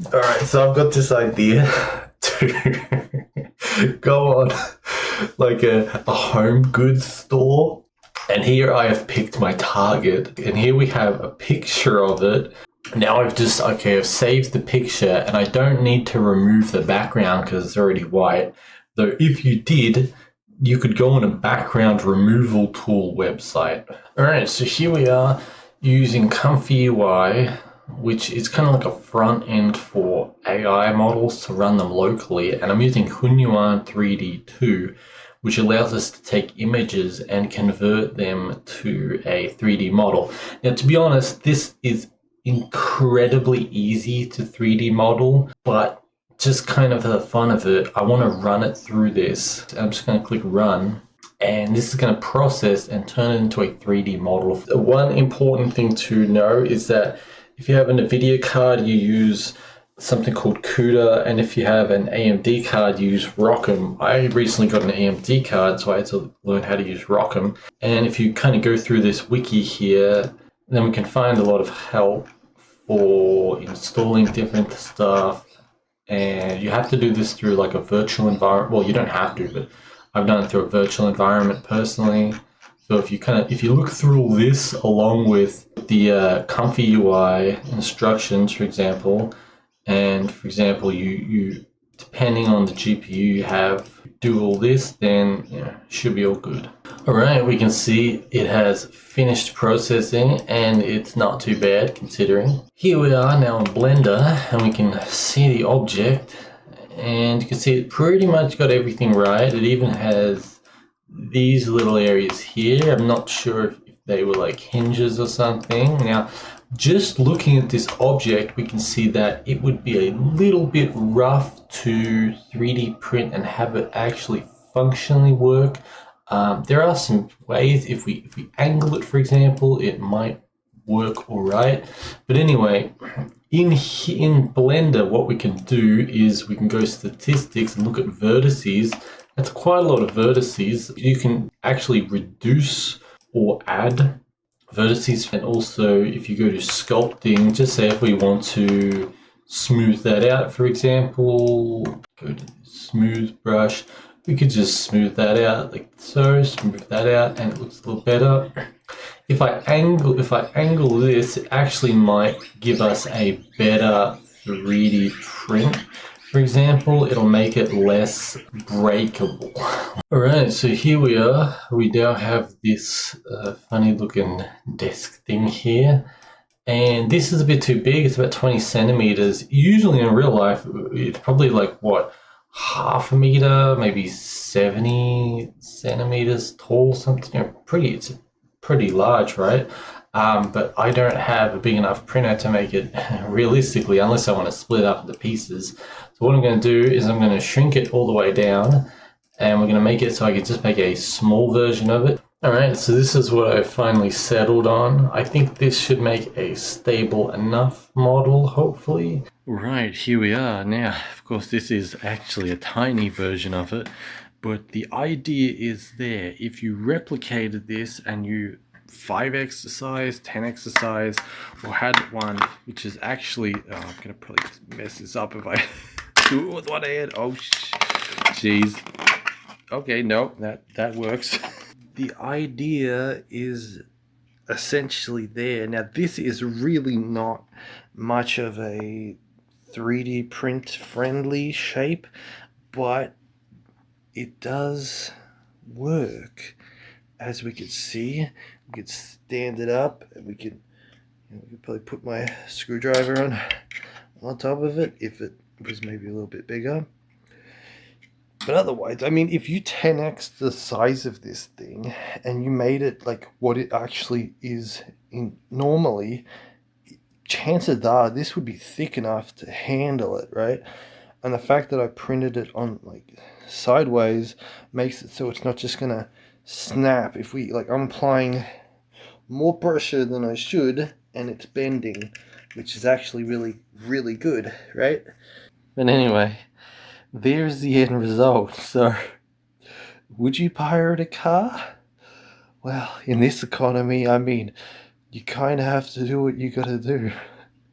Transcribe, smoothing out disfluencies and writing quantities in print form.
Alright, so I've got this idea to go on like a home goods store. And here I have picked my target, and here we have a picture of it. Now I've saved the picture, and I don't need to remove the background because it's already white. Though if you did, you could go on a background removal tool website. Alright, so here we are using Comfy UI, which is kind of like a front end for AI models to run them locally. And I'm using Hunyuan 3D2, which allows us to take images and convert them to a 3D model. Now, to be honest, this is incredibly easy to 3D model, but just kind of for the fun of it, I want to run it through this. I'm just going to click run, and this is going to process and turn it into a 3D model. One important thing to know is that if you have a NVIDIA card, you use something called CUDA, and if you have an AMD card, you use ROCm. I recently got an AMD card, so I had to learn how to use ROCm. And if you kind of go through this wiki here, then we can find a lot of help for installing different stuff. And you have to do this through like a virtual environment. Well, you don't have to, but I've done it through a virtual environment personally. So if you look through all this along with the Comfy UI instructions, for example, and for example, you depending on the GPU you have, do all this, then should be all good. All right, we can see it has finished processing, and it's not too bad considering. Here we are now in Blender, and we can see the object, and you can see it pretty much got everything right. It even has these little areas here. I'm not sure if they were like hinges or something. Now, just looking at this object, we can see that it would be a little bit rough to 3D print and have it actually functionally work. There are some ways, if we angle it, for example, it might work all right. But anyway, in Blender, what we can do is we can go statistics and look at vertices. That's quite a lot of vertices. You can actually reduce or add vertices, and also if you go to sculpting, just say if we want to smooth that out, for example, go to smooth brush, we could just smooth that out like so, smooth that out, and it looks a little better. If I angle this, it actually might give us a better 3D print. For example, it'll make it less breakable. Alright, so here we are. We now have this funny looking desk thing here. And this is a bit too big. It's about 20 centimeters. Usually in real life, it's probably like, what, half a meter, maybe 70 centimeters tall, something. It's pretty large, right? But I don't have a big enough printer to make it realistically, unless I want to split up into pieces. So what I'm going to do is I'm going to shrink it all the way down, and we're going to make it so I can just make a small version of it. Alright, so this is what I finally settled on. I think this should make a stable enough model, hopefully. Right, here we are. Now, of course, this is actually a tiny version of it, but the idea is there. If you replicated this and you 5x the size, 10x the size, or had one which is actually, I'm going to probably mess this up if I do it with one hand. Oh, jeez. Okay, no, that works. The idea is essentially there. Now, this is really not much of a 3D print friendly shape, but it does work. As we can see, we could stand it up, and we could probably put my screwdriver on top of it if it was maybe a little bit bigger. But otherwise, I mean, if you 10x the size of this thing and you made it like what it actually is normally, chances are this would be thick enough to handle it, right? And the fact that I printed it on like sideways makes it so it's not just gonna snap. If I'm applying more pressure than I should, and it's bending, which is actually really, really good, right? But anyway, there's the end result. So, would you pirate a car? Well, in this economy, I mean, you kind of have to do what you gotta do.